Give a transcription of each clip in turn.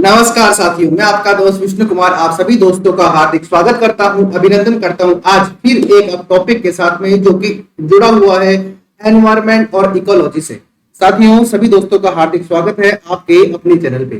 नमस्कार साथियों, मैं आपका दोस्त विष्णु कुमार आप सभी दोस्तों का हार्दिक स्वागत करता हूं, अभिनंदन करता हूं। आज फिर एक टॉपिक के साथ में जो कि जुड़ा हुआ है एनवायरनमेंट और इकोलॉजी से। साथियों, सभी दोस्तों का हार्दिक स्वागत है आपके अपने चैनल पे।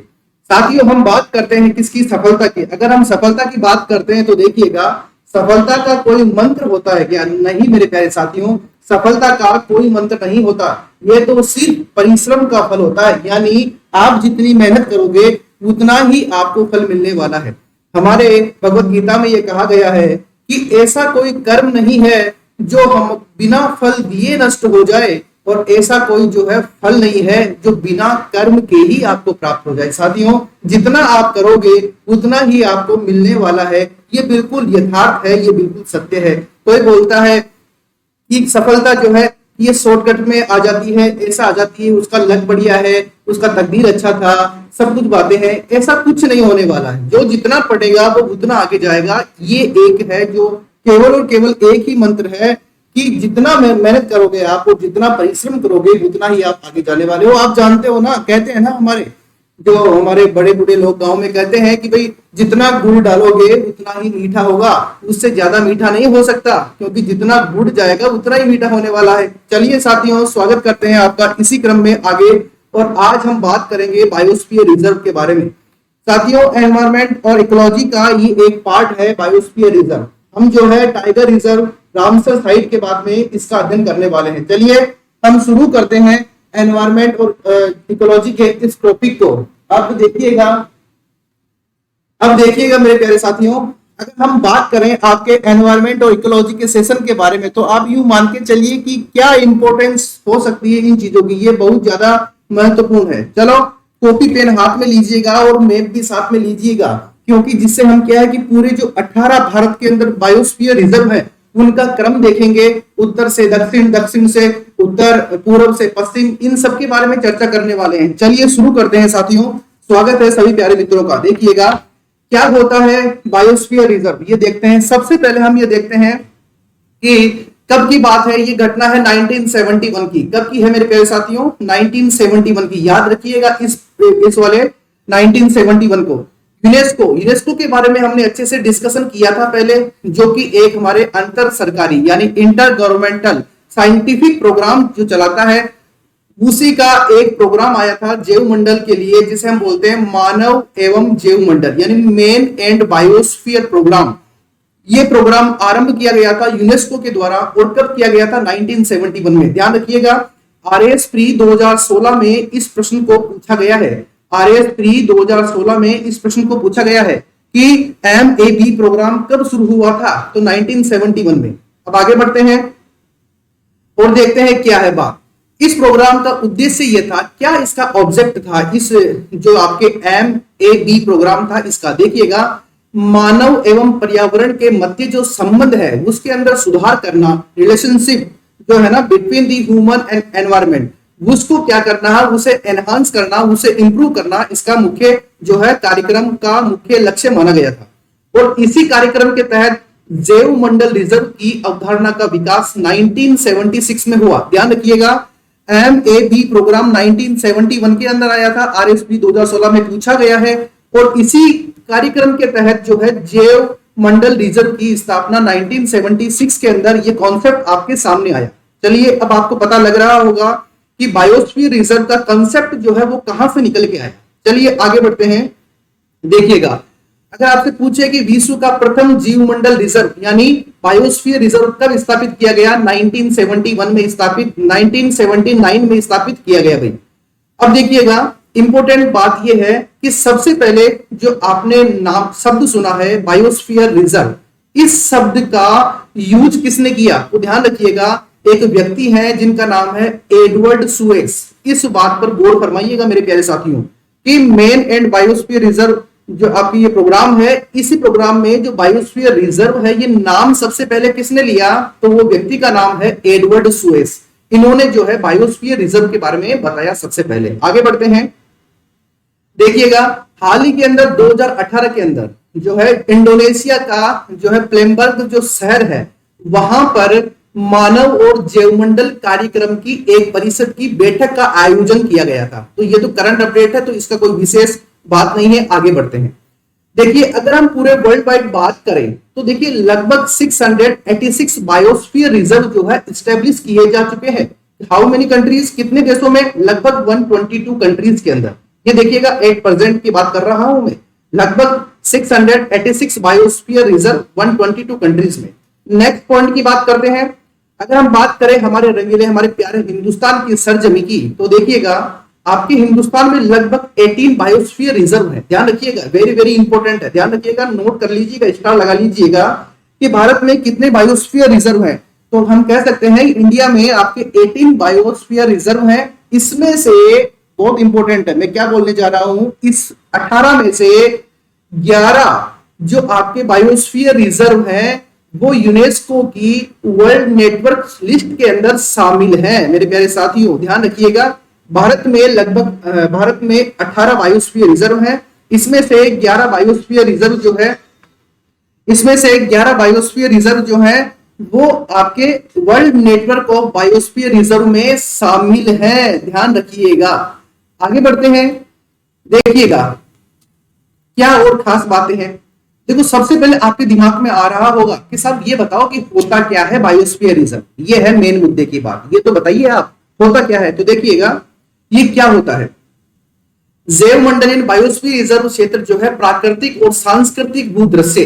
साथियों, हम बात करते हैं किसकी? सफलता की। अगर हम सफलता की बात करते हैं तो देखिएगा, सफलता का कोई मंत्र होता है क्या? नहीं मेरे प्यारे साथियों, सफलता का कोई मंत्र नहीं होता। यह तो सिर्फ परिश्रम का फल होता है, यानी आप जितनी मेहनत करोगे उतना ही आपको फल मिलने वाला है। हमारे भगवत गीता में यह कहा गया है कि ऐसा कोई कर्म नहीं है जो हम बिना फल दिए नष्ट हो जाए, और ऐसा कोई जो है फल नहीं है जो बिना कर्म के ही आपको प्राप्त हो जाए। साथियों, जितना आप करोगे उतना ही आपको मिलने वाला है। ये बिल्कुल यथार्थ है, ये बिल्कुल सत्य है। कोई बोलता है कि सफलता जो है ये शॉर्टकट में आ जाती है, ऐसा आ जाती है, उसका लक बढ़िया है, उसका तकदीर अच्छा था, सब कुछ बातें हैं। ऐसा कुछ नहीं होने वाला है। जो जितना पढ़ेगा वो उतना आगे जाएगा। ये एक है जो केवल और केवल एक ही मंत्र है कि जितना मेहनत करोगे आप और जितना परिश्रम करोगे उतना ही आप आगे जाने वाले हो। आप जानते हो ना, कहते हैं ना हमारे बड़े बूढ़े लोग गांव में कहते हैं कि भाई जितना गुड़ डालोगे उतना ही मीठा होगा, उससे ज्यादा मीठा नहीं हो सकता, क्योंकि जितना गुड़ जाएगा उतना ही मीठा होने वाला है। चलिए साथियों, स्वागत करते हैं आपका इसी क्रम में आगे। और आज हम बात करेंगे बायोस्फीयर रिजर्व के बारे में। साथियों, एनवायरनमेंट और इकोलॉजी का ये एक पार्ट है बायोस्फीयर रिजर्व। हम जो है टाइगर रिजर्व, रामसर साइट के बाद में इसका अध्ययन करने वाले हैं। चलिए हम शुरू करते हैं एनवायरनमेंट और इकोलॉजी के इस टॉपिक को। अब देखिएगा मेरे प्यारे साथियों, अगर हम बात करें आपके एनवायरनमेंट और इकोलॉजी के सेशन के बारे में, तो आप यूं मान के चलिए कि क्या इंपॉर्टेंस हो सकती है इन चीजों की। ये बहुत ज्यादा महत्वपूर्ण है। चलो कॉपी पेन हाथ में लीजिएगा और मैप भी साथ में लीजिएगा, क्योंकि जिससे हम क्या है कि पूरे जो 18 भारत के अंदर बायोस्फीयर रिजर्व है उनका क्रम देखेंगे, उत्तर से दक्षिण, दक्षिण से उत्तर, पूर्व से पश्चिम, इन सब के बारे में चर्चा करने वाले हैं। चलिए शुरू करते हैं साथियों। स्वागत है सभी प्यारे मित्रों का। देखिएगा क्या होता है बायोस्फीयर रिजर्व, ये देखते हैं। सबसे पहले हम ये देखते हैं कि कब की बात है। ये घटना है 1971 की। कब की है मेरे प्यारे साथियों? 1971 की। याद रखिएगा इस वाले 1971 को। यूनेस्को के बारे में हमने अच्छे से डिस्कशन किया था पहले, जो कि एक हमारे अंतर सरकारी यानी इंटर गवर्नमेंटल साइंटिफिक प्रोग्राम जो चलाता है, उसी का एक प्रोग्राम आया था जैव मंडल के लिए, जिसे हम बोलते हैं मानव एवं जैव मंडल यानी मेन एंड बायोस्फीयर प्रोग्राम। ये प्रोग्राम आरंभ किया गया था यूनेस्को के द्वारा, और कब किया गया था? 1971 में। ध्यान रखिएगा, आरएस प्री 2016 में इस प्रश्न को पूछा गया है। आरएस प्री 2016 में इस प्रश्न को पूछा गया है कि एमएबी प्रोग्राम कब शुरू हुआ था? तो 1971 में। अब आगे बढ़ते हैं और देखते हैं क्या है बात। इस प्रोग्राम का उद्देश्य यह था, क्या इसका ऑब्जेक्ट था, इस जो आपके एमएबी प्रोग्राम था इसका। देखिएगा, मानव एवं पर्यावरण के मध्य जो संबंध है उसके अंदर सुधार करना, रिलेशनशिप जो है ना between the human and environment, उसको क्या करना है, उसे एनहांस करना, उसे इंप्रूव करना, इसका मुख्य जो है कार्यक्रम का मुख्य लक्ष्य माना गया था। और इसी कार्यक्रम के तहत जैव मंडल रिजर्व की अवधारणा का विकास 1976 में हुआ। ध्यान रखिएगा, एमएबी प्रोग्राम 1971 के अंदर आया था, आरएसपी 2016 में पूछा गया है, और इसी कार्यक्रम के तहत जो है जैव मंडल रिजर्व की स्थापना 1976 के अंदर ये कॉन्सेप्ट आपके सामने आया। चलिए अब आपको पता लग रहा होगा कि बायोस्फीयर रिजर्व का कंसेप्ट जो है वो कहां से निकल के आया। चलिए आगे बढ़ते हैं। देखिएगा, अगर आपसे पूछे कि विश्व का प्रथम जीव मंडल रिजर्व यानी बायोस्फीयर रिजर्व कब स्थापित किया गया? 1971 में स्थापित, 1979 में स्थापित किया गया भाई। अब देखिएगा, इंपॉर्टेंट बात यह है कि सबसे पहले जो आपने नाम शब्द सुना है बायोस्फीयर रिजर्व, इस शब्द का यूज किसने किया? तो ध्यान रखिएगा, एक व्यक्ति है जिनका नाम है एडवर्ड सुएस। इस बात पर गौर फरमाइएगा मेरे प्यारे साथियों कि मेन एंड बायोस्फीयर रिजर्व जो आपकी ये प्रोग्राम है, इसी प्रोग्राम में जो बायोस्फीयर रिजर्व है ये नाम सबसे पहले किसने लिया? तो वो व्यक्ति का नाम है एडवर्ड सुएस। इन्होंने जो है बायोस्फीयर रिजर्व के बारे में बताया सबसे पहले। आगे बढ़ते हैं। देखिएगा, हाल ही के अंदर 2018 के अंदर जो है इंडोनेशिया का जो है प्लेमबर्ग जो शहर है, वहां पर मानव और जैवमंडल कार्यक्रम की एक परिषद की बैठक का आयोजन किया गया था। तो ये तो करंट अपडेट है, तो इसका कोई विशेष बात नहीं है, आगे बढ़ते हैं। देखिए अगर हम पूरे वर्ल्ड वाइड बात करें तो देखिए लगभग 686 बायोस्फीयर रिजर्व जो है स्टेब्लिश किए जा चुके हैं। हाउ मेनी कंट्रीज, कितने देशों में? लगभग 122 कंट्रीज के अंदर। ये देखिएगा 8% की बात कर रहा हूं मैं, लगभग 686 बायोस्फीयर रिजर्व 122 कंट्रीज में। नेक्स्ट पॉइंट की बात करते हैं। अगर हम बात करें हमारे रंगीले हमारे प्यारे हिंदुस्तान की सरजमी की, तो देखिएगा आपके हिंदुस्तान में लगभग 18 बायोस्फीयर रिजर्व है। ध्यान रखिएगा, वेरी वेरी इंपॉर्टेंट है, ध्यान रखिएगा, नोट कर लीजिएगा, स्टार लगा लीजिएगा कि भारत में कितने बायोस्फीयर रिजर्व है। तो हम कह सकते हैं इंडिया में आपके 18 बायोस्फीयर रिजर्व है। इसमें से बहुत इंपॉर्टेंट है, मैं क्या बोलने जा रहा हूं, इस 18 में से 11 जो आपके बायोस्फीयर रिजर्व है वो यूनेस्को की वर्ल्ड नेटवर्क लिस्ट के अंदर शामिल है। मेरे प्यारे साथियों ध्यान रखिएगा, भारत में 18 बायोस्फीयर रिजर्व है। इसमें से 11 बायोस्फीयर रिजर्व जो है, इसमें से 11 बायोस्फीयर रिजर्व जो है वो आपके world network of biosphere reserve में शामिल है। ध्यान रखिएगा, आगे बढ़ते हैं। देखिएगा क्या और खास बातें हैं। देखो सबसे पहले आपके दिमाग में आ रहा होगा कि साहब ये बताओ कि होता क्या है बायोस्फीयर रिजर्व, ये है मेन मुद्दे की बात, ये तो बताइए आप होता क्या है। तो देखिएगा ये क्या होता है। जैव मंडलीय बायोस्फीयर रिजर्व क्षेत्र जो है प्राकृतिक और सांस्कृतिक भूदृश्य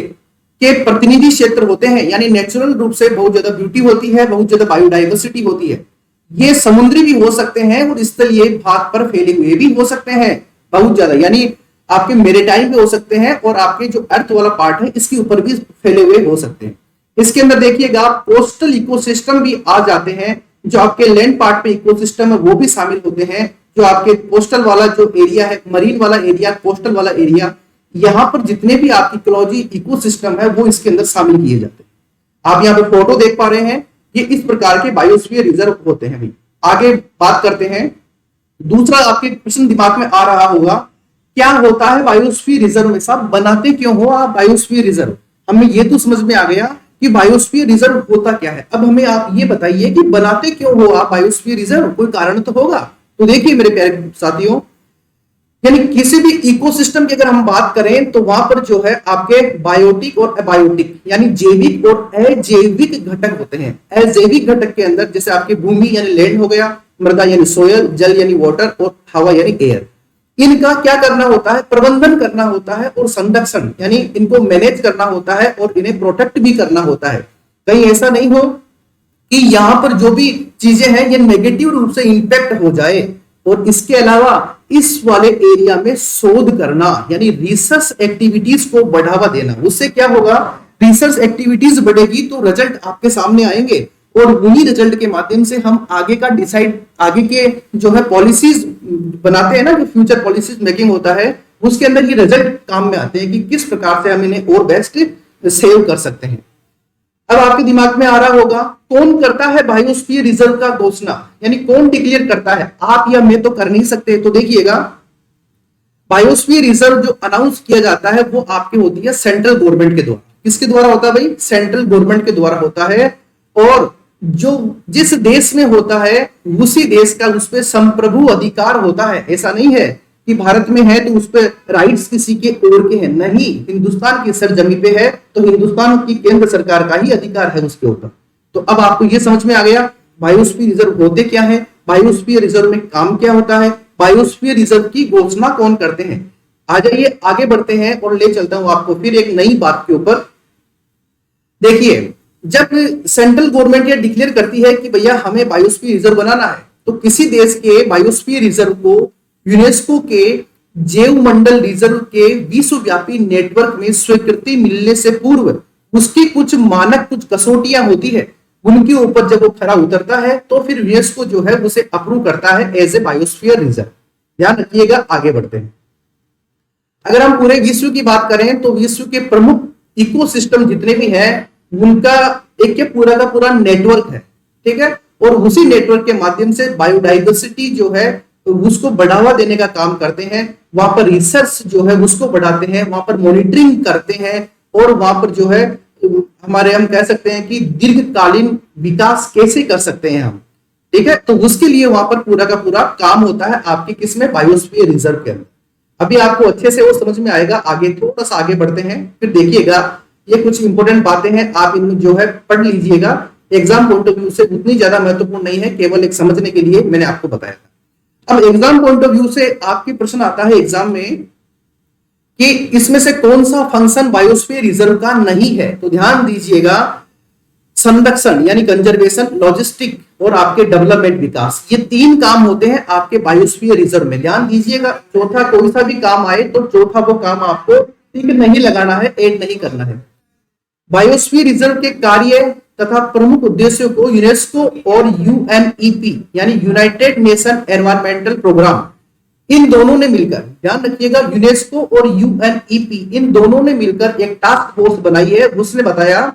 के प्रतिनिधि क्षेत्र होते हैं, यानी नेचुरल रूप से बहुत ज्यादा ब्यूटी होती है, बहुत ज्यादा बायोडाइवर्सिटी होती है। ये समुद्री भी हो सकते हैं और स्थलीय भाग पर फैले हुए भी हो सकते हैं बहुत ज्यादा, यानी आपके मेरिटाइम भी हो सकते हैं और आपके जो अर्थ वाला पार्ट है इसके ऊपर भी फैले हुए हो सकते हैं। इसके अंदर देखिएगा कोस्टल इकोसिस्टम भी आ जाते हैं, जो आपके लैंड पार्ट पे इकोसिस्टम है वो भी शामिल होते हैं। जो आपके कोस्टल वाला जो एरिया है, मरीन वाला एरिया, कोस्टल वाला एरिया, यहाँ पर जितने भी आपकी इकोलॉजी इकोसिस्टम है वो इसके अंदर शामिल किए जाते हैं। आप यहाँ पे फोटो देख पा रहे हैं, ये इस प्रकार के बायोस्फीयर रिजर्व होते हैं। आगे बात करते हैं। दूसरा आपके प्रश्न दिमाग में आ रहा होगा, क्या होता है बायोस्फीयर रिजर्व में? साहब बनाते क्यों हो आप बायोस्फीयर रिजर्व? हमें ये तो समझ में आ गया कि बायोस्फीयर रिजर्व होता क्या है। अब हमें आप ये बताइए कि बनाते क्यों हो आप बायोस्फीयर रिजर्व? कोई कारण तो होगा। तो देखिए मेरे प्यारे साथियों, यानी किसी भी इकोसिस्टम की अगर हम बात करें तो वहां पर जो है आपके बायोटिक और अबायोटिक यानी जैविक और अजैविक घटक होते हैं। अजैविक घटक के अंदर जैसे आपकी भूमि यानी लैंड हो गया, मृदा यानी सोयल, जल यानी वाटर और हवा यानी एयर। इनका क्या करना होता है? प्रबंधन करना होता है और संरक्षण यानी इनको मैनेज करना होता है और इन्हें प्रोटेक्ट भी करना होता है। कहीं ऐसा नहीं हो कि यहां पर जो भी चीजें हैं ये नेगेटिव रूप से इंपैक्ट हो जाए। और इसके अलावा इस वाले एरिया में शोध करना यानी रिसर्च एक्टिविटीज को बढ़ावा देना। उससे क्या होगा? रिसर्च एक्टिविटीज बढ़ेगी तो रिजल्ट आपके सामने आएंगे और उन्हीं रिजल्ट के माध्यम से हम आगे का डिसाइड, आगे के जो है पॉलिसीज बनाते हैं ना, जो फ्यूचर पॉलिसीज मेकिंग होता है उसके अंदर ये रिजल्ट काम में आते हैं कि किस प्रकार से हम इन्हें और बेस्ट सेव कर सकते हैं। अब आपके दिमाग में आ रहा होगा कौन करता है बायोस्फीयर रिजर्व का घोषणा, यानी कौन डिक्लेयर करता है? आप या मैं तो कर नहीं सकते। तो देखिएगा बायोस्फीयर रिजर्व जो अनाउंस किया जाता है वो आपकी होती है सेंट्रल गवर्नमेंट के द्वारा। किसके द्वारा होता है भाई? सेंट्रल गवर्नमेंट के द्वारा होता है। और जो जिस देश में होता है उसी देश का उस पर संप्रभु अधिकार होता है। ऐसा नहीं है कि भारत में है तो उस पर राइट्स किसी के और के हैं, नहीं, हिंदुस्तान की सरजमी पे है तो हिंदुस्तान की केंद्र सरकार का ही अधिकार है उसके ऊपर। तो अब आपको ये समझ में आ गया बायोस्फीयर रिजर्व होते क्या है, बायोस्फीयर रिजर्व में काम क्या होता है, बायोस्फीयर रिजर्व की घोषणा कौन करते हैं। आ जाइए आगे बढ़ते हैं और ले चलता हूं आपको फिर एक नई बात के ऊपर। देखिए जब सेंट्रल गवर्नमेंट ये डिक्लेयर करती है कि भैया हमें बायोस्फीयर रिजर्व बनाना है तो किसी देश के बायोस्फीयर रिजर्व को यूनेस्को के जैव मंडल रिजर्व के विश्वव्यापी नेटवर्क में स्वीकृति मिलने से पूर्व उसकी कुछ मानक, कुछ कसौटियां होती है, उनके ऊपर जब वो खरा उतरता है तो फिर यूनेस्को जो है उसे अप्रूव करता है एज ए बायोस्फीयर रिजर्व। ध्यान रखिएगा, आगे बढ़ते हैं। अगर हम पूरे विश्व की बात करें तो विश्व के प्रमुख इकोसिस्टम जितने भी हैं उनका एक पूरा का पूरा नेटवर्क है, ठीक है। और उसी नेटवर्क के माध्यम से बायोडाइवर्सिटी जो है उसको बढ़ावा देने का काम करते हैं। वहां पर रिसर्च जो है उसको बढ़ाते हैं, वहां पर मॉनिटरिंग करते हैं और वहां पर जो है हमारे हम कह सकते हैं कि दीर्घकालीन विकास कैसे कर सकते हैं हम, ठीक है। तो उसके लिए वहां पर पूरा का पूरा काम होता है आपके किसमें? बायोस्फीयर रिजर्व के अंदर। अभी आपको अच्छे से वो समझ में आएगा। आगे थोड़ा सा आगे बढ़ते हैं, फिर देखिएगा ये कुछ इंपॉर्टेंट बातें हैं, आप इनको जो है पढ़ लीजिएगा। एग्जाम पॉइंट ऑफ व्यू से उतनी ज्यादा महत्वपूर्ण नहीं है, केवल एक समझने के लिए मैंने आपको बताया था। अब एग्जाम पॉइंट ऑफ व्यू से आपके प्रश्न आता है एग्जाम में कि इसमें से कौन सा फंक्शन बायोस्फीयर रिजर्व का नहीं है। तो ध्यान दीजिएगा, संरक्षण यानी कंजर्वेशन, लॉजिस्टिक और आपके डेवलपमेंट विकास, ये तीन काम होते हैं आपके बायोस्फीयर रिजर्व में। ध्यान दीजिएगा, चौथा कोई सा भी काम आए तो चौथा वो काम आपको टिक नहीं लगाना है, ऐड नहीं करना है। बायोस्फीयर रिजर्व के कार्य तथा प्रमुख उद्देश्यों को यूनेस्को और यूएनईपी यानी यूनाइटेड नेशन एनवायरमेंटल प्रोग्राम, इन दोनों ने मिलकर, ध्यान रखिएगा, यूनेस्को और यूएनईपी इन दोनों ने मिलकर एक टास्क फोर्स बनाई है। उसने बताया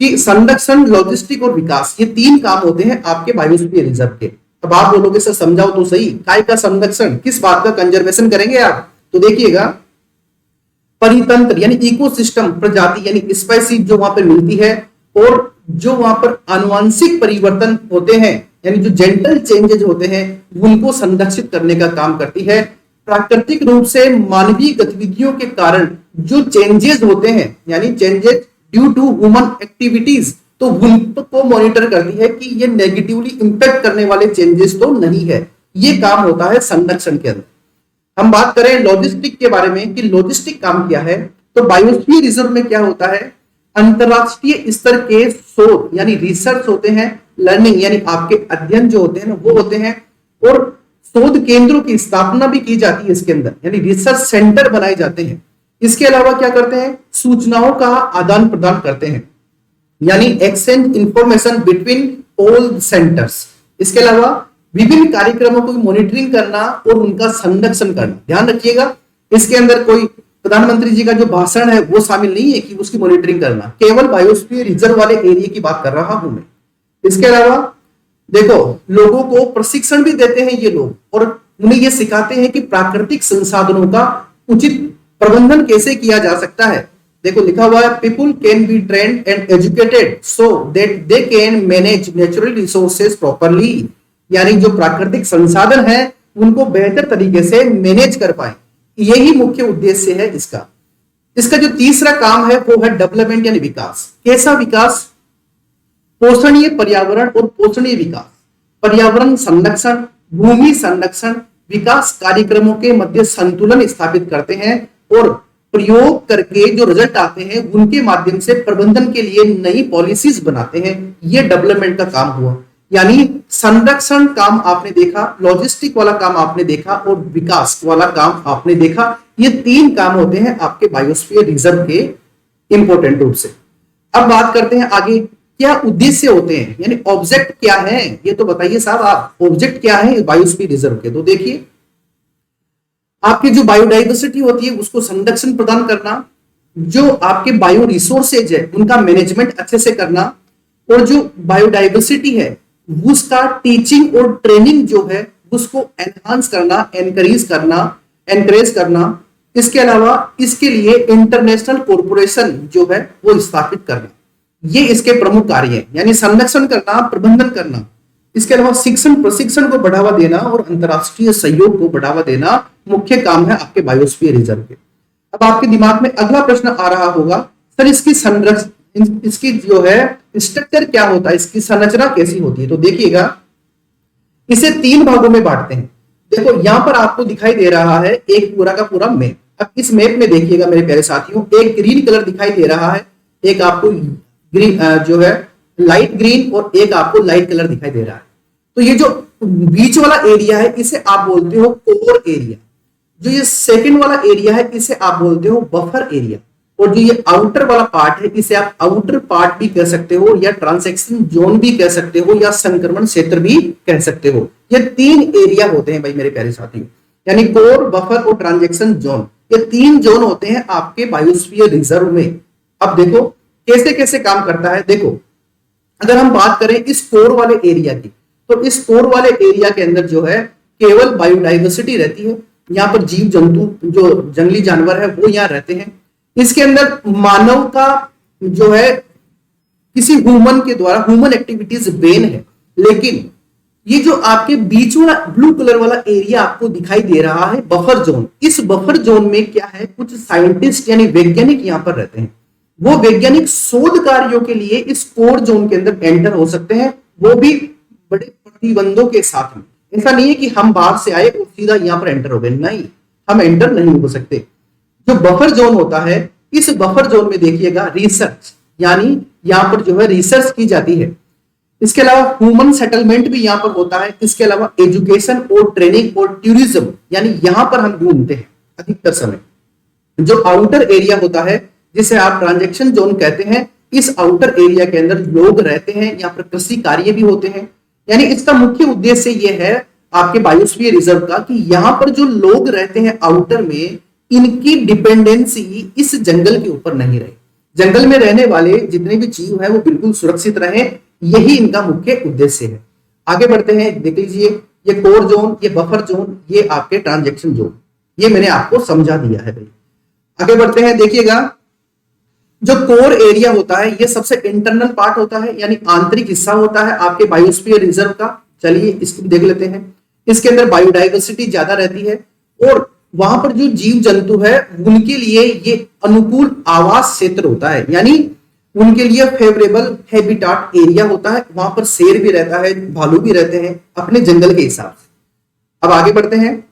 कि संरक्षण, लॉजिस्टिक और विकास, ये तीन काम होते हैं आपके बायोस्फीयर रिजर्व के। अब आप बोलोगे सर समझाओ तो सही, काय का संरक्षण, किस बात का कंजर्वेशन करेंगे आप? तो देखिएगा, परितंत्र यानी इकोसिस्टम, प्रजाति यानी स्पेसीज जो वहां पर मिलती है, और जो वहां पर आनुवंशिक परिवर्तन होते हैं यानी जो जेंटल चेंजेज होते हैं, उनको संरक्षित करने का काम करती है। प्राकृतिक रूप से मानवीय गतिविधियों के कारण जो चेंजेस होते हैं यानी changes due to human activities, तो उनको मॉनिटर करती है कि ये नेगेटिवली इंपैक्ट करने वाले चेंजेस तो नहीं है। ये काम होता है संरक्षण के अंदर। हम बात करें लॉजिस्टिक के बारे में कि लॉजिस्टिक काम क्या है, तो बायोस्फीयर रिजर्व में क्या होता है, अंतरराष्ट्रीय स्तर के शोध यानी रिसर्च होते हैं, लर्निंग यानी आपके अध्ययन जो होते हैं ना वो होते हैं, और शोध केंद्रों की स्थापना भी की जाती है इसके अंदर, यानी रिसर्च सेंटर बनाए जाते हैं। इसके अलावा क्या करते हैं, सूचनाओं का आदान प्रदान करते हैं यानी exchange information between all centres. इसके अलावा विभिन्न कार्यक्रमों को मॉनिटरिंग करना और उनका संरक्षण करना। ध्यान रखिएगा, इसके अंदर कोई प्रधानमंत्री जी का जो भाषण है वो शामिल नहीं है कि उसकी मॉनिटरिंग करना, केवल बायोस्फीयर रिजर्व वाले एरिया की बात कर रहा हूं मैं। इसके अलावा देखो, लोगों को प्रशिक्षण भी देते हैं ये लोग, और उन्हें ये सिखाते हैं कि प्राकृतिक संसाधनों का उचित प्रबंधन कैसे किया जा सकता है। देखो लिखा हुआ है, people can be trained and educated so that they can manage natural resources properly, यानी जो प्राकृतिक संसाधन है उनको बेहतर तरीके से मैनेज कर पाए, यही मुख्य उद्देश्य है इसका। इसका जो तीसरा काम है वो है डेवलपमेंट यानी विकास। कैसा विकास, पोषणीय पर्यावरण और पोषणीय विकास, पर्यावरण संरक्षण, भूमि संरक्षण, विकास कार्यक्रमों के मध्य संतुलन स्थापित करते हैं, और प्रयोग करके जो रिजल्ट आते हैं उनके माध्यम से प्रबंधन के लिए नई पॉलिसीज बनाते हैं। यह डेवलपमेंट का काम हुआ, यानी संरक्षण काम आपने देखा, लॉजिस्टिक वाला काम आपने देखा, और विकास वाला काम आपने देखा। ये तीन काम होते हैं आपके बायोस्फीयर रिजर्व के इंपॉर्टेंट रूप से। अब बात करते हैं आगे, क्या उद्देश्य होते हैं यानी ऑब्जेक्ट क्या है, ये तो बताइए साहब आप, ऑब्जेक्ट क्या है बायोस्फीयर रिजर्व के। तो देखिए, आपकी जो बायोडाइवर्सिटी होती है उसको संरक्षण प्रदान करना, जो आपके बायो रिसोर्सेज है उनका मैनेजमेंट अच्छे से करना, और जो बायोडाइवर्सिटी है उसका टीचिंग और ट्रेनिंग जो है उसको एनहांस करना, एनकरेज करना। इसके अलावा इसके लिए इंटरनेशनल कॉर्पोरेशन जो है वो स्थापित करना, ये इसके प्रमुख कार्य हैं, यानी संरक्षण करना, प्रबंधन करना। इसके अलावा शिक्षण प्रशिक्षण को बढ़ावा देना और अंतरराष्ट्रीय सहयोग को बढ़ावा देना मुख्य काम है आपके बायोस्फीयर रिजर्व के। अब आपके दिमाग में अगला प्रश्न आ रहा होगा, सर इसकी संरक्षण, इसकी जो है स्ट्रक्चर क्या होता है, इसकी संरचना कैसी होती है। तो देखिएगा, इसे तीन भागों में बांटते हैं। देखो यहां पर आपको दिखाई दे रहा है एक पूरा का पूरा मैप। अब इस मैप में देखिएगा मेरे प्यारे साथियों, एक ग्रीन कलर दिखाई दे रहा है, एक आपको ग्रीन जो है लाइट ग्रीन, और एक आपको लाइट कलर दिखाई दे रहा है। तो ये जो बीच वाला एरिया है इसे आप बोलते हो कोर एरिया, जो ये सेकंड वाला एरिया है इसे आप बोलते हो बफर एरिया, और जो ये आउटर वाला पार्ट है इसे आप आउटर पार्ट भी कह सकते हो, या ट्रांसैक्शन जोन भी कह सकते हो, या संक्रमण क्षेत्र भी कह सकते हो। ये तीन एरिया होते हैं भाई मेरे प्यारे साथियों, यानी कोर, बफर और ट्रांजैक्शन जोन, ये तीन जोन होते हैं आपके बायोस्फीयर रिजर्व में। अब देखो कैसे कैसे काम करता है। देखो अगर हम बात करें इस कोर वाले एरिया की, तो इस कोर वाले एरिया के अंदर जो है केवल बायोडाइवर्सिटी रहती है, यहाँ पर जीव जंतु जो जंगली जानवर है वो यहाँ रहते हैं। इसके अंदर मानव का जो है किसी ह्यूमन के द्वारा ह्यूमन एक्टिविटीज बैन है, लेकिन ये जो आपके बीच वाला ब्लू कलर वाला एरिया आपको दिखाई दे रहा है बफर जोन, इस बफर जोन में क्या है, कुछ साइंटिस्ट यानी वैज्ञानिक यहां पर रहते हैं। वो वैज्ञानिक शोध कार्यों के लिए इस कोर जोन के अंदर एंटर हो सकते हैं, वो भी बड़े प्रतिबंधों के साथ में। ऐसा नहीं है कि हम बाहर से आए और सीधा यहां पर एंटर हो गए, नहीं, हम एंटर नहीं हो सकते। जो बफर जोन होता है, इस बफर जोन में देखिएगा रिसर्च, यानी यहां पर जो है रिसर्च की जाती है। इसके अलावा ह्यूमन सेटलमेंट भी यहां पर होता है। इसके अलावा एजुकेशन और ट्रेनिंग और टूरिज्म, यानी यहां पर हम घूमते हैं अधिकतर समय। जो आउटर एरिया होता है, जिसे आप ट्रांजैक्शन जोन कहते हैं, इस आउटर एरिया के अंदर लोग रहते हैं, यहाँ पर कृषि कार्य भी होते हैं। यानी इसका मुख्य उद्देश्य यह है आपके बायोस्फीयर रिजर्व का कि यहां पर जो लोग रहते हैं आउटर में, इनकी डिपेंडेंसी इस जंगल के ऊपर नहीं रहे। जंगल में रहने वाले जितने भी जीव हैं वो बिल्कुल सुरक्षित रहे, यही इनका मुख्य उद्देश्य है। आगे बढ़ते हैं, देख लीजिए, ये कोर जोन, ये बफर जोन, ये आपके ट्रांजैक्शन जोन, ये मैंने आपको समझा दिया है भाई। आगे बढ़ते हैं, देखिएगा, जो कोर एरिया होता है ये सबसे इंटरनल पार्ट होता है, यानी आंतरिक हिस्सा होता है आपके बायोस्फीयर रिजर्व का। चलिए इसको देख लेते हैं। इसके अंदर बायोडाइवर्सिटी ज्यादा रहती है और वहां पर जो जीव जंतु है उनके लिए ये अनुकूल आवास क्षेत्र होता है, यानी उनके लिए फेवरेबल हैबिटाट एरिया होता है। वहां पर शेर भी रहता है, भालू भी रहते हैं अपने जंगल के हिसाब से। अब आगे बढ़ते हैं,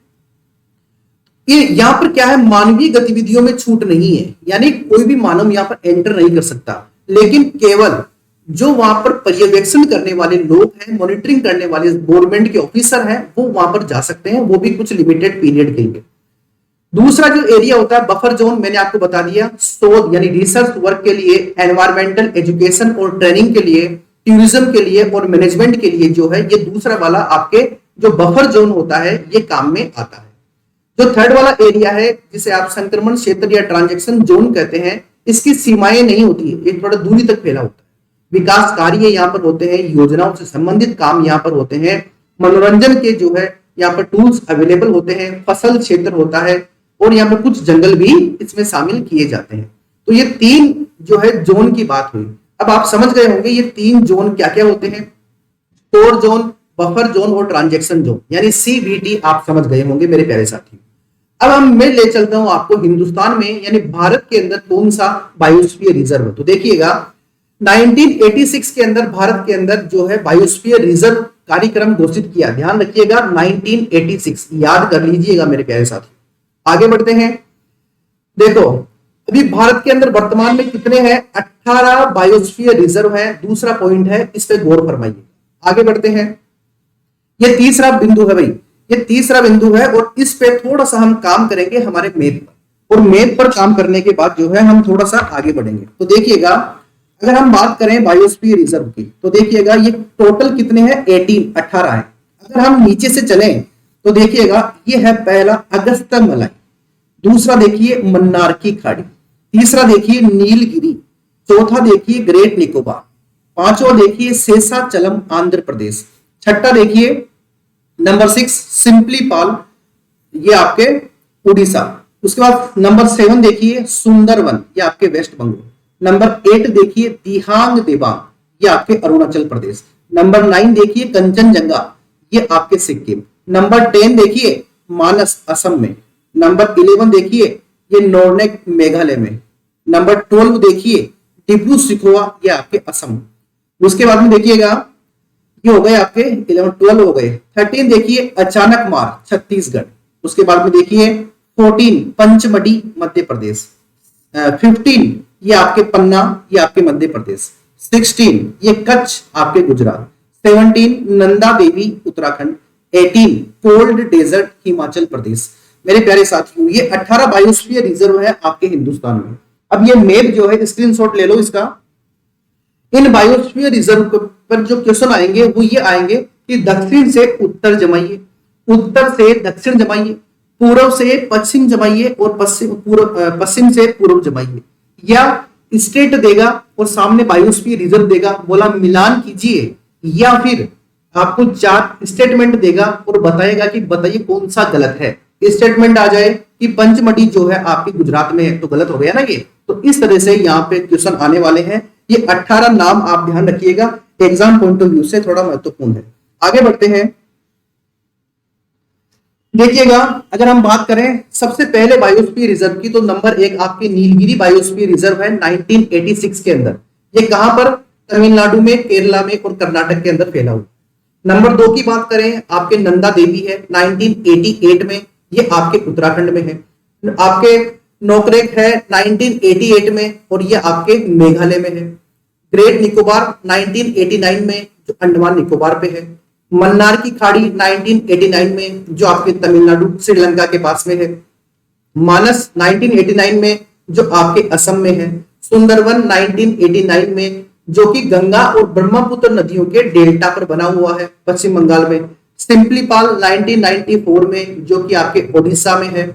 ये यहां पर क्या है, मानवीय गतिविधियों में छूट नहीं है, यानी कोई भी मानव यहां पर एंटर नहीं कर सकता, लेकिन केवल जो वहां पर पर्यवेक्षण करने वाले लोग हैं, मॉनिटरिंग करने वाले गवर्नमेंट के ऑफिसर हैं, वो वहां पर जा सकते हैं, वो भी कुछ लिमिटेड पीरियड के लिए। दूसरा जो एरिया होता है बफर जोन, मैंने आपको बता दिया, शोध यानी रिसर्च वर्क के लिए, एनवायरमेंटल एजुकेशन और ट्रेनिंग के लिए, टूरिज्म के लिए और मैनेजमेंट के लिए जो है, ये दूसरा वाला आपके जो बफर जोन होता है ये काम में आता है। जो थर्ड वाला एरिया है, जिसे आप संक्रमण क्षेत्र या ट्रांजैक्शन जोन कहते हैं, इसकी सीमाएं नहीं होती है, ये थोड़ा दूरी तक फैला होता है। विकास कार्य यहाँ पर होते हैं, योजनाओं से संबंधित काम यहाँ पर होते हैं, मनोरंजन के जो है यहाँ पर टूल्स अवेलेबल होते हैं, फसल क्षेत्र होता है और यहाँ पर कुछ जंगल भी इसमें शामिल किए जाते हैं। तो ये तीन जो है जोन की बात हुई। अब आप समझ गए होंगे ये तीन जोन क्या क्या होते हैं, कोर जोन, बफर जोन और ट्रांजैक्शन जोन, यानी CBT आप समझ गए होंगे मेरे प्यारे साथी। अब मैं ले चलता हूं आपको हिंदुस्तान में यानी भारत के अंदर कौन सा बायोस्फीयर रिजर्व है। तो देखिएगा 1986 के अंदर भारत के अंदर जो है बायोस्फीयर रिजर्व कार्यक्रम घोषित किया। ध्यान रखिएगा 1986, याद कर लीजिएगा मेरे प्यारे साथी। आगे बढ़ते हैं, देखो अभी भारत के अंदर वर्तमान में कितने हैं, 18 बायोस्फीयर रिजर्व है। दूसरा पॉइंट है, इस पे गौर फरमाइए। आगे बढ़ते हैं, ये तीसरा बिंदु है भाई, ये तीसरा बिंदु है और इस पे थोड़ा सा हम काम करेंगे हमारे मैप पर, और मैप पर काम करने के बाद जो है हम थोड़ा सा आगे बढ़ेंगे। तो देखिएगा अगर हम बात करें बायोस्फीयर रिजर्व की, तो देखिएगा ये टोटल कितने हैं, 18 है। अगर हम नीचे से चलें तो देखिएगा ये है पहला अगस्त्यमलाई, दूसरा देखिए मन्नार की खाड़ी, तीसरा देखिए नीलगिरी, चौथा देखिए ग्रेट निकोबार, पांचवा देखिए शेषाचलम आंध्र प्रदेश, छठा देखिए नंबर 6 सिंपलीपाल, ये आपके उड़ीसा। उसके बाद नंबर 7 देखिए सुंदरवन, ये आपके वेस्ट बंगाल। नंबर 8 देखिए दिहांग देवांग, ये आपके अरुणाचल प्रदेश। नंबर 9 देखिए कंचनजंगा, ये आपके सिक्किम। नंबर 10 देखिए मानस असम में। नंबर 11 देखिए ये नोरनेक मेघालय में। नंबर 12 देखिए डिब्रू सिखोवा, ये आपके असम। उसके बाद में देखिएगा ये हो गए आपके 11 12 हो गए। 13 देखिए अचानक मार छत्तीसगढ़। उसके बाद में देखिए 14 पंचमढ़ी मध्य प्रदेश। 15 ये आपके पन्ना, ये आपके मध्य प्रदेश। 16 ये कच्छ आपके गुजरात। 17 नंदा देवी उत्तराखंड। 18 cold desert Himachal Pradesh. मेरे प्यारे साथियों ये 18 बायोस्फीयर रिजर्व है आपके हिंदुस्तान में। अब ये मैप जो है स्क्रीनशॉट ले लो इसका। इन बायोस्फीयर रिजर्व पर जो क्वेश्चन आएंगे वो ये आएंगे कि दक्षिण से उत्तर जमाइए, उत्तर से दक्षिण जमाइए, पूर्व से पश्चिम जमाइए और पश्चिम से पूर्व जमाइए। या स्टेट देगा और सामने बायोस्फीयर रिजर्व देगा, बोला मिलान कीजिए, या फिर आपको 4 स्टेटमेंट देगा और बताएगा कि बताइए कौन सा गलत है। स्टेटमेंट आ जाए कि पंचमढ़ी जो है आपके गुजरात में है तो गलत हो गया ना ये। तो इस तरह से यहाँ पे क्वेश्चन आने वाले हैं। ये 18 नाम आप ध्यान रखिएगा, एग्जाम पॉइंट ऑफ व्यू से थोड़ा महत्वपूर्ण है। आगे बढ़ते हैं। देखिएगा, अगर हम बात करें सबसे पहले बायोस्फीयर रिजर्व की, तो नंबर 1 आपके नीलगिरी बायोस्फीयर रिजर्व है 1986 के अंदर। ये कहां पर? तमिलनाडु में, केरला में और कर्नाटक के अंदर फैला हुआ। नंबर 2 की बात करें, आपके नंदा देवी है 1988 में, ये आपके उत्तराखंड में है। आपके नोकरेक है 1988 में और ये आपके मेघालय में है। ग्रेट निकोबार 1989 में, जो अंडमान निकोबार पे है। मन्नार की खाड़ी 1989 में, जो आपके तमिलनाडु श्रीलंका के पास में है। मानस 1989 में, जो आपके असम में है। सुंदरवन 1989 में, जो कि गंगा और ब्रह्मपुत्र नदियों के डेल्टा पर बना हुआ है पश्चिम बंगाल में। सिंपलीपाल 1994 में, जो कि आपके ओडिशा में है।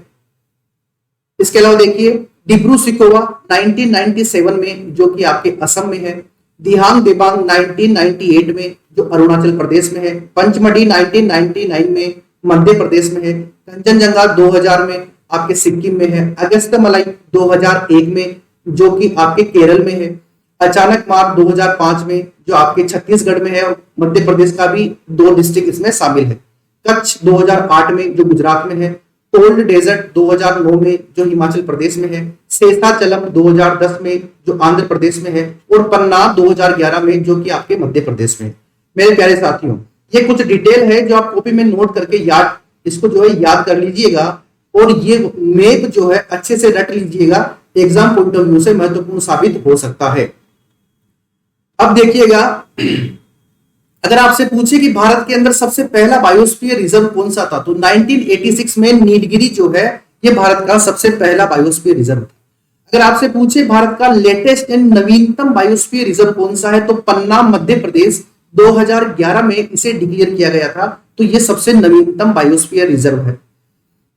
इसके अलावा देखिए डिब्रू सिकोवा 1997 में, जो कि आपके असम में है। दिहांग देबांग 1998 में, जो अरुणाचल प्रदेश में है। पंचमढ़ी 1999 में, मध्य प्रदेश में है। कंचनजंगा 2000 में, आपके सिक्किम में है। अगस्त्यमलाई 2001 में, जो कि आपके केरल में है। अचानक मार 2005 में, जो आपके छत्तीसगढ़ में है और मध्य प्रदेश का भी 2 डिस्ट्रिक्ट इसमें शामिल है। कच्छ 2008 में, जो गुजरात में है। कोल्ड डेजर्ट 2009 में, जो हिमाचल प्रदेश में है। शेषाचलम 2010 में, जो आंध्र प्रदेश में है। और पन्ना 2011 में, जो कि आपके मध्य प्रदेश में है। मेरे प्यारे साथियों, ये कुछ डिटेल है जो आप कॉपी में नोट करके याद, इसको जो है याद कर लीजिएगा और ये मैप जो है अच्छे से रट लीजिएगा, एग्जाम पॉइंट ऑफ व्यू से महत्वपूर्ण साबित हो सकता है। अब देखिएगा, अगर आपसे पूछे कि भारत के अंदर सबसे पहला बायोस्फीयर रिजर्व कौन सा था, तो 1986 में नीलगिरी जो है ये भारत का सबसे पहला बायोस्फीयर रिजर्व था। अगर आपसे पूछे भारत का लेटेस्ट एंड नवीनतम बायोस्फीयर रिजर्व कौन सा है, तो पन्ना मध्य प्रदेश 2011 में इसे डिक्लेयर किया गया था। तो ये सबसे नवीनतम बायोस्फीयर रिजर्व है।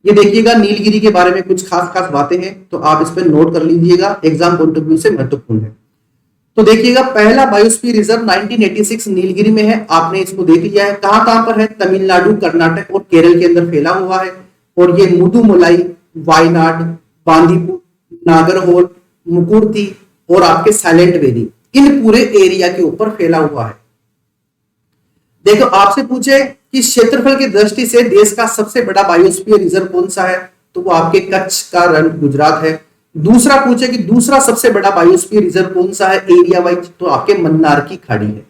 ये देखिएगा नीलगिरी के बारे में कुछ खास खास बातें हैं, तो आप इस पर नोट कर लीजिएगा, एग्जाम पॉइंट ऑफ व्यू से महत्वपूर्ण है। तो देखिएगा, पहला बायोस्फीयर रिजर्व 1986 नीलगिरी में है। आपने इसको देख लिया है। कहां कहां पर है? तमिलनाडु, कर्नाटक और केरल के अंदर फैला हुआ है। और ये मुदुमलाई, वायनाड, बांदीपुर, नागरहोल, मुकुर्ती और आपके साइलेंट वैली, इन पूरे एरिया के ऊपर फैला हुआ है। देखो, आपसे पूछे कि क्षेत्रफल की दृष्टि से देश का सबसे बड़ा बायोस्फीयर रिजर्व कौन सा है, तो वो आपके कच्छ का रण गुजरात है। दूसरा पूछे कि दूसरा सबसे बड़ा बायोस्फीयर रिजर्व कौन सा है एरिया वाइज, तो आपके मन्नार की खाड़ी है।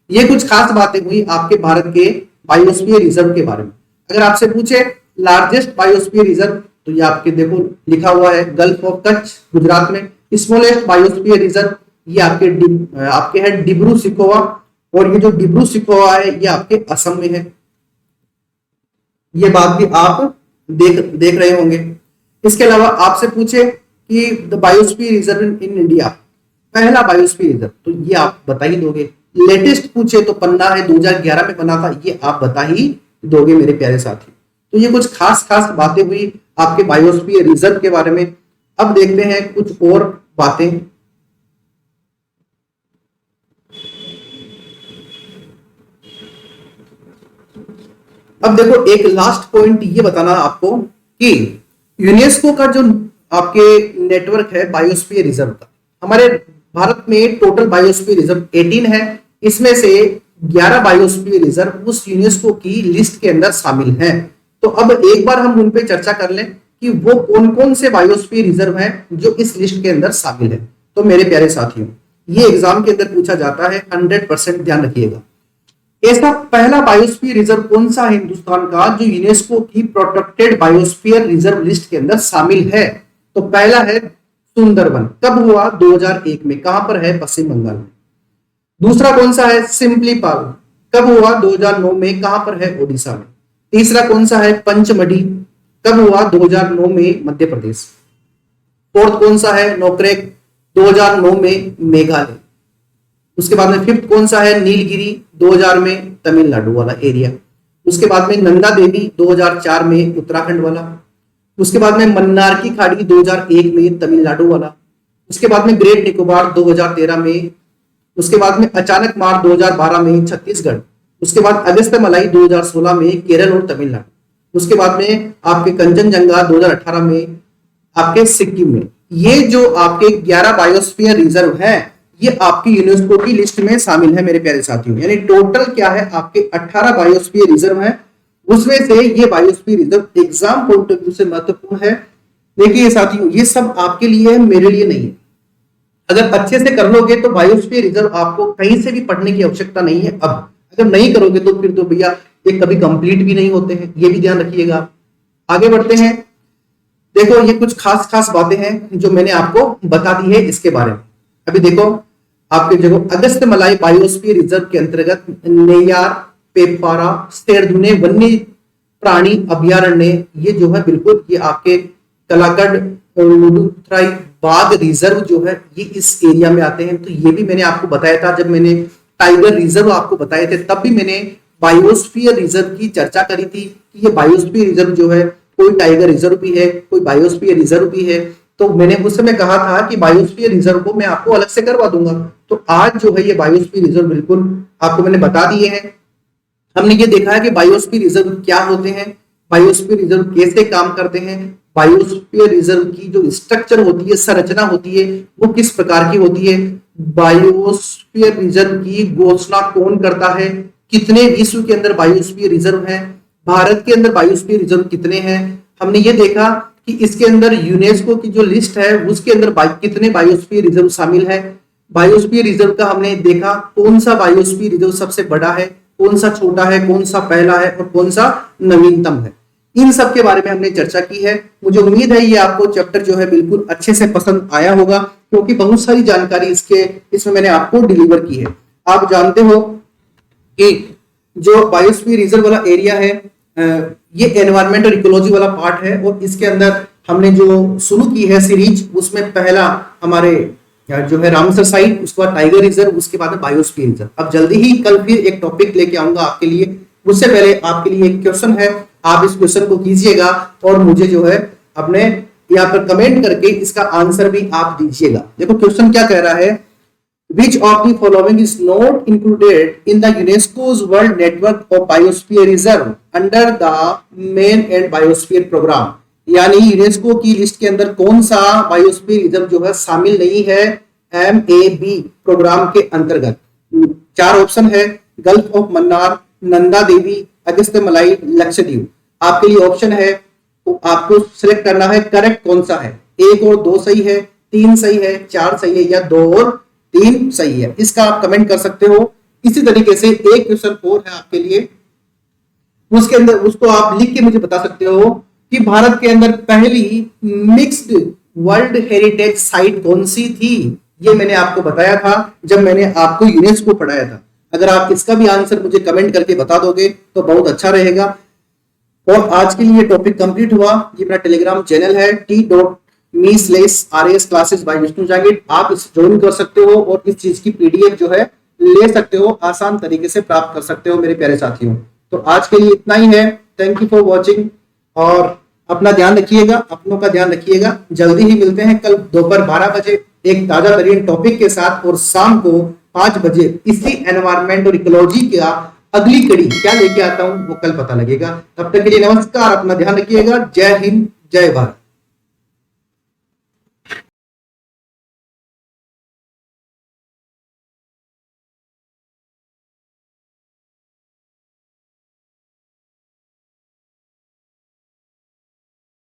ये कुछ खास बातें हुई आपके भारत के बायोस्फीयर रिजर्व के बारे में। अगर आपसे पूछे लार्जेस्ट बायोस्फीयर रिजर्व, तो ये आपके देखो लिखा हुआ है गल्फ ऑफ कच्छ गुजरात में। स्मॉलेस्ट बायोस्फीयर रिजर्व ये आपके है डिब्रू सिकोवा, और ये जो डिब्रू सिकोवा है ये आपके असम में है। ये बात भी आप देख रहे होंगे। इसके अलावा आपसे पूछे कि the biosphere reserve in India, पहला बायोस्फीयर रिजर्व, तो ये आप बता ही दोगे। लेटेस्ट पूछे तो पन्ना है 2011 में बना था, ये आप बता ही दोगे मेरे प्यारे साथी। तो ये कुछ खास खास बातें हुई आपके बायोस्फीयर रिजर्व के बारे में। अब देखते हैं कुछ और बातें। अब देखो, एक लास्ट पॉइंट ये बताना आपको कि यूनेस्को का जो आपके नेटवर्क है बायोस्फीयर रिजर्व का, हमारे भारत में टोटल बायोस्फीयर रिजर्व 18 है। इसमें से 11 बायोस्फीयर रिजर्व उस यूनेस्को की लिस्ट के अंदर शामिल हैं। तो अब एक बार हम उन पे चर्चा कर लें कि वो कौन कौन से बायोस्फीयर रिजर्व हैं जो इस लिस्ट के अंदर शामिल है। तो मेरे प्यारे साथियों, ये एग्जाम के अंदर पूछा जाता है, 100% ध्यान रखिएगा। ऐसा पहला बायोस्फीयर रिजर्व कौन सा है हिंदुस्तान का जो यूनेस्को की प्रोटेक्टेड बायोस्फीयर रिजर्व लिस्ट के अंदर शामिल है? तो पहला है सुंदरवन। कब हुआ? 2001 में। कहां पर है? पश्चिम बंगाल में। दूसरा कौन सा है? सिंपलीपाल। कब हुआ? 2009 में। कहां पर है? ओडिशा में। तीसरा कौन सा है? पंचमढ़ी। कब हुआ? 2009 में, मध्य प्रदेश। फोर्थ कौन सा है? नोकरेक, 2009 में, मेघालय। उसके बाद में फिफ्थ कौन सा है? नीलगिरी, 2000 में, तमिलनाडु वाला एरिया। उसके बाद में नंदा देवी 2004 में, उत्तराखंड वाला। उसके बाद में मन्नार की खाड़ी 2001 में, तमिलनाडु वाला। उसके बाद में ग्रेट निकोबार 2013 में। उसके बाद में अचानक मार 2012 में, छत्तीसगढ़। उसके बाद अगस्त्यमलाई 2016 में, केरल और तमिलनाडु। उसके बाद में आपके कंचनजंगा 2018 में, आपके सिक्किम में। ये जो आपके 11 बायोस्फीयर रिजर्व हैं, ये आपकी यूनेस्को की लिस्ट में शामिल है मेरे प्यारे साथियों। यानी टोटल क्या है, आपके 18 बायोस्फीयर रिजर्व है, उसमें से ये biosphere reserve exam point of view से महत्वपूर्ण है। देखिए साथियों, ये सब आपके लिए है, मेरे लिए नहीं है। अगर अच्छे से कर लोगे तो बायोस्फीयर रिजर्व आपको कहीं से भी पढ़ने की आवश्यकता नहीं है। अब अगर नहीं करोगे तो फिर तो भैया ये कभी कंप्लीट भी नहीं होते हैं, ये भी ध्यान रखिएगा। आगे बढ़ते हैं। देखो ये कुछ खास खास बातें हैं जो मैंने आपको बता दी है इसके बारे में। अभी देखो आपके जो अगस्त मलाई बायोस्फीयर रिजर्व के अंतर्गत नेयार, पेपारा, शेरदुने वन्य प्राणी अभ्यारण्य, ये जो है बिल्कुल ये आपके कलागढ़ लुडुथराई बाघ रिजर्व जो है ये इस एरिया में आते हैं। तो ये भी मैंने आपको बताया था, जब मैंने टाइगर रिजर्व आपको बताए थे तब भी मैंने बायोस्फीयर रिजर्व की चर्चा करी थी कि ये बायोस्फीयर रिजर्व जो है कोई टाइगर रिजर्व भी है, कोई बायोस्फीयर रिजर्व भी है। तो मैंने उस समय कहा था कि बायोस्फीयर रिजर्व को मैं आपको अलग से करवा दूंगा। तो आज जो है ये बायोस्फीयर रिजर्व बिल्कुल आपको मैंने बता दिए हैं। हमने ये देखा है कि बायोस्फीयर रिजर्व क्या होते हैं, बायोस्फीयर रिजर्व कैसे काम करते हैं, बायोस्फीयर रिजर्व की जो स्ट्रक्चर होती है, संरचना होती है, वो किस प्रकार की होती है, बायोस्फीयर रिजर्व की घोषणा कौन करता है, कितने विश्व के अंदर बायोस्फीयर रिजर्व हैं, भारत के अंदर बायोस्फीयर रिजर्व कितने हैं। हमने ये देखा कि इसके अंदर यूनेस्को की जो लिस्ट है उसके अंदर कितने बायोस्फीयर रिजर्व शामिल है। बायोस्फीयर रिजर्व का हमने देखा कौन सा बायोस्फीयर रिजर्व सबसे बड़ा है, कौन सा छोटा है, कौन सा पहला है और कौन सा नवीनतम है। इन सब के बारे में हमने चर्चा की है। मुझे उम्मीद है ये आपको चैप्टर जो है बिल्कुल अच्छे से पसंद आया होगा, क्योंकि बहुत सारी जानकारी इसमें मैंने आपको डिलीवर की है। आप जानते हो कि जो बायोस्फीयर रिजर्व वाला एरिया है ये एनवायरमेंट और इकोलॉजी वाला पार्ट है, और इसके अंदर हमने जो शुरू की है सीरीज, उसमें पहला हमारे जो है रामसर साइट, उसके बाद टाइगर रिजर्व, उसके बाद बायोस्फीयर रिजर्व। अब जल्दी ही कल फिर एक टॉपिक लेके आऊंगा आपके लिए। उससे पहले आपके लिए एक क्वेश्चन है, आप इस क्वेश्चन को कीजिएगा और मुझे जो है अपने यहाँ पर कमेंट करके इसका आंसर भी आप दीजिएगा। देखो क्वेश्चन क्या कह रहा है, Which of the following is not included in the UNESCO's World Network of Biosphere Reserve under the Main and Biosphere Program? यानी यूनेस्को की लिस्ट के अंदर कौन सा बायोस्फीयर रिजर्व जो है शामिल नहीं है MAB प्रोग्राम के अंतर्गत। चार ऑप्शन है, गल्फ ऑफ मन्नार, नंदा देवी, अगस्त मलाई, लक्षद्वीप। आपके लिए ऑप्शन है, तो आपको सिलेक्ट करना है करेक्ट कौन सा है। 1 और 2 सही है, 3 सही है, 4 सही है, या 2 और 3 सही है। इसका आप कमेंट कर सकते हो। इसी तरीके से एक क्वेश्चन और है आपके लिए, उसके अंदर उसको आप लिख के मुझे बता सकते हो कि भारत के अंदर पहली मिक्स्ड वर्ल्ड हेरिटेज साइट कौन सी थी। ये मैंने आपको बताया था जब मैंने आपको यूनेस्को पढ़ाया था। अगर आप इसका भी आंसर मुझे कमेंट करके बता दोगे तो बहुत अच्छा रहेगा। और आज के लिए टॉपिक कंप्लीट हुआ। ये मेरा टेलीग्राम चैनल है t.me/RAS classes by Vishnu Jangid. आप इसे ज्वाइन कर सकते हो और इस चीज की पीडीएफ जो है ले सकते हो, आसान तरीके से प्राप्त कर सकते हो मेरे प्यारे साथियों। तो आज के लिए इतना ही है। थैंक यू फॉर वॉचिंग, और अपना ध्यान रखिएगा, अपनों का ध्यान रखिएगा। जल्दी ही मिलते हैं कल दोपहर 12 बजे एक ताजा तरीन टॉपिक के साथ, और शाम को 5 बजे इसी एनवायरमेंट और इकोलॉजी का अगली कड़ी क्या लेके आता हूं वो कल पता लगेगा। तब तक के लिए नमस्कार, अपना ध्यान रखिएगा। जय हिंद, जय भारत।